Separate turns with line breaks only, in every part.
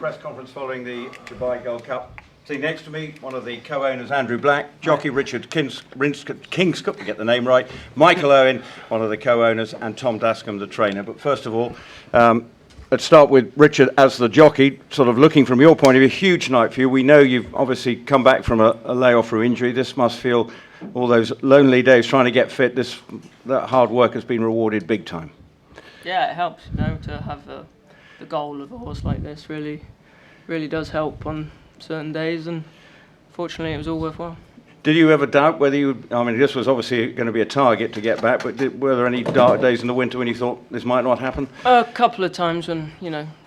press conference following the Dubai Gold Cup. See next to me, one of the co-owners, Andrew Black, jockey Richard Kingscote, to get the name right, Michael Owen, one of the co-owners, and Tom Dascombe, the trainer. But first of all, let's start with Richard as the jockey, sort of looking from your point of view, huge night for you. We know you've obviously come back from a layoff through injury. This must feel, all those lonely days trying to get fit, that hard work has been rewarded big time.
Yeah, it helps, to have the goal of a horse like this really does help on certain days, and fortunately it was all worthwhile. Did you ever doubt whether this was obviously going to be a target to get back, but were there any dark days in the winter when you thought this might not happen? A couple of times when,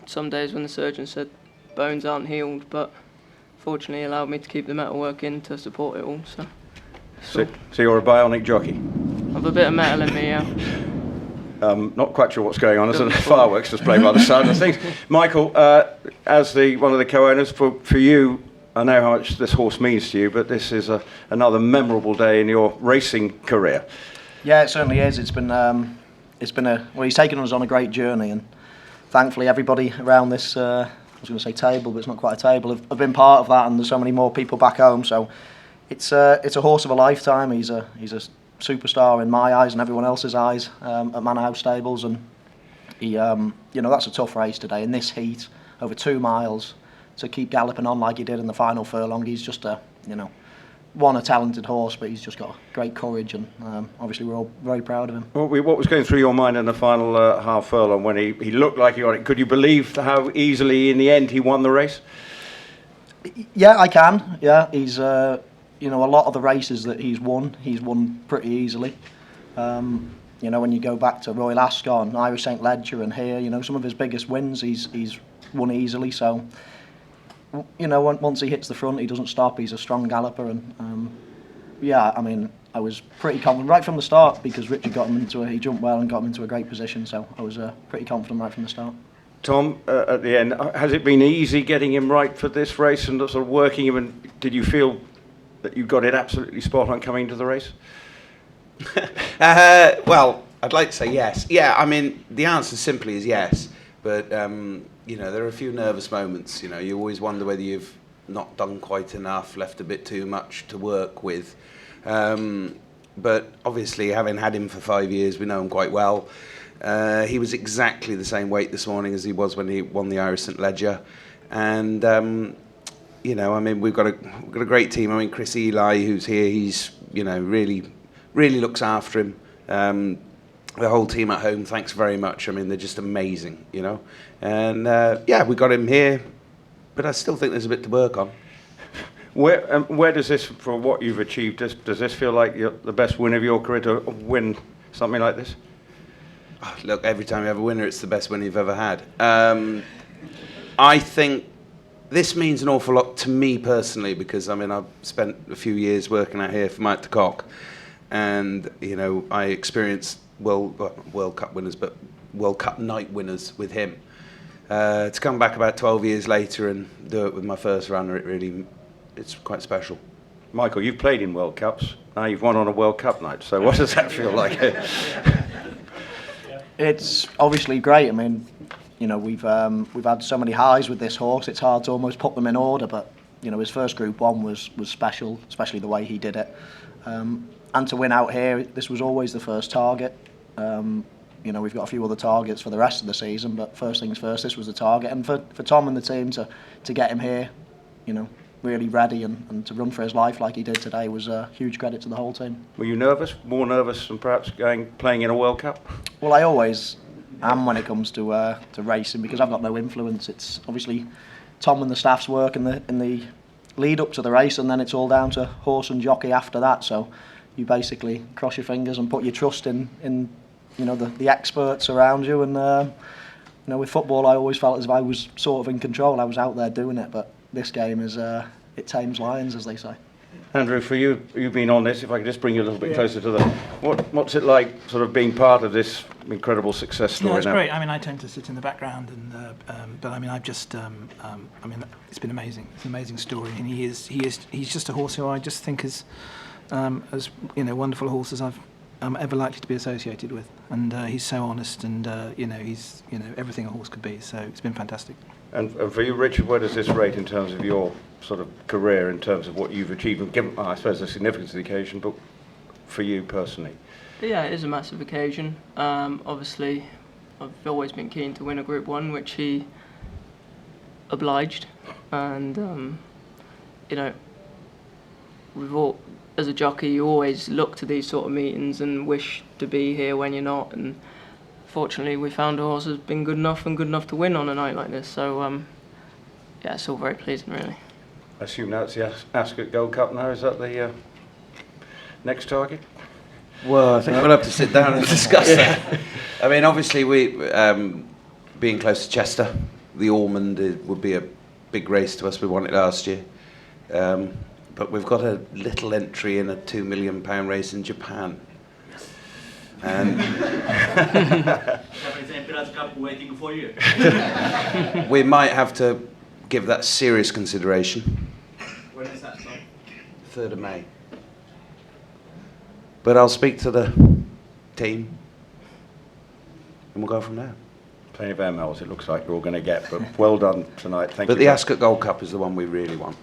some days when the surgeon said bones aren't healed, but fortunately he allowed me to keep the metalwork in to support it all. So you're a bionic jockey? I've a bit of metal in me, yeah. Not quite sure what's going on. There's a fireworks display by the side of things. Michael, as one of the co-owners, for you, I know how much this horse means to you, but this is another memorable day in your racing career.
Yeah, it certainly is. He's taken us on a great journey, and thankfully everybody around this, I was going to say table, but it's not quite a table, have been part of that, and there's so many more people back home. So it's a horse of a lifetime. He's a superstar in my eyes and everyone else's eyes at Manor House Stables, and he, that's a tough race today in this heat over 2 miles to keep galloping on like he did in the final furlong. He's just a talented horse, but he's just got great courage, and obviously we're all very proud of him. What was going through your mind in the final half furlong when he looked like he got it? Could you believe how easily in the end he won the race? Yeah, I can. Yeah, he's a lot of the races that he's won pretty easily. When you go back to Royal Ascot, Irish St Ledger, and here, some of his biggest wins he's won easily. So, once he hits the front, he doesn't stop. He's a strong galloper, and I was pretty confident right from the start because Richard he jumped well and got him into a great position. So I was pretty confident right from the start. Tom, at the end, has it been easy getting him right for this race and sort of working him? And did you feel that you got it absolutely spot on coming into the race?
Well, I'd like to say yes. Yeah, the answer simply is yes. But, there are a few nervous moments. You always wonder whether you've not done quite enough, left a bit too much to work with. But obviously, having had him for 5 years, we know him quite well. He was exactly the same weight this morning as he was when he won the Irish St Ledger. And we've got a great team. Chris Eli, who's here, he's really looks after him. The whole team at home, thanks very much. They're just amazing, And we got him here, but I still think there's a bit to work on. Where does this, for what you've achieved, does this feel like the best win of your career to win something like this? Oh, look, every time you have a winner, it's the best win you've ever had. I think this means an awful lot to me personally because I've spent a few years working out here for Mike de Kock, and I experienced World Cup winners, but World Cup night winners with him. To come back about 12 years later and do it with my first runner, it's quite special. Michael, you've played in World Cups. Now you've won on a World Cup night. So what does that feel like? It's obviously great. We've had so many highs with this horse. It's hard to almost put them in order, but his first Group 1 was special, especially the way he did it. And to win out here, this was always the first target. We've got a few other targets for the rest of the season, but first things first, this was the target. And for Tom and the team to get him here, really ready and to run for his life like he did today was a huge credit to the whole team. Were you nervous? More nervous than perhaps playing in a World Cup? Well, I always am when it comes to racing because I've got no influence. It's obviously Tom and the staff's work in the lead up to the race, and then it's all down to horse and jockey after that. So you basically cross your fingers and put your trust in the experts around you. And with football, I always felt as if I was sort of in control. I was out there doing it, but this game is it tames lions, as they say. Andrew, for you, you've been on this. If I could just bring you a little bit closer to what's it like, sort of being part of this incredible success story?
No, it's
now?
Great. I tend to sit in the background, but I've just, it's been amazing. It's an amazing story, and he's just a horse who I just think is as wonderful a horse as I've ever likely to be associated with, and he's so honest, and he's everything a horse could be. So it's been fantastic.
And for you, Richard, where does this rate in terms of your sort of career, in terms of what you've achieved, and given, I suppose, the significance of the occasion, but for you personally?
Yeah, it is a massive occasion. Obviously, I've always been keen to win a Group 1, which he obliged. And, you know, as a jockey, you always look to these sort of meetings and wish to be here when you're not. And fortunately, we found a horse has been good enough and good enough to win on a night like this. So, yeah, it's all very pleasing, really.
I assume that's the Ascot Gold Cup now. Is that the next target?
Well, I think we'll have to sit down and discuss that. I mean, obviously, being close to Chester, the Ormond would be a big race to us. We won it last year. But we've got a little entry in a £2 million race in Japan. And
waiting for you.
we might have to give that serious consideration.
When is that start?
3rd of May. But I'll speak to the team and we'll go from there.
Plenty of MLs it looks like you're all going to get, but well done tonight. Thank you.
But the Ascot Gold Cup is the one we really want.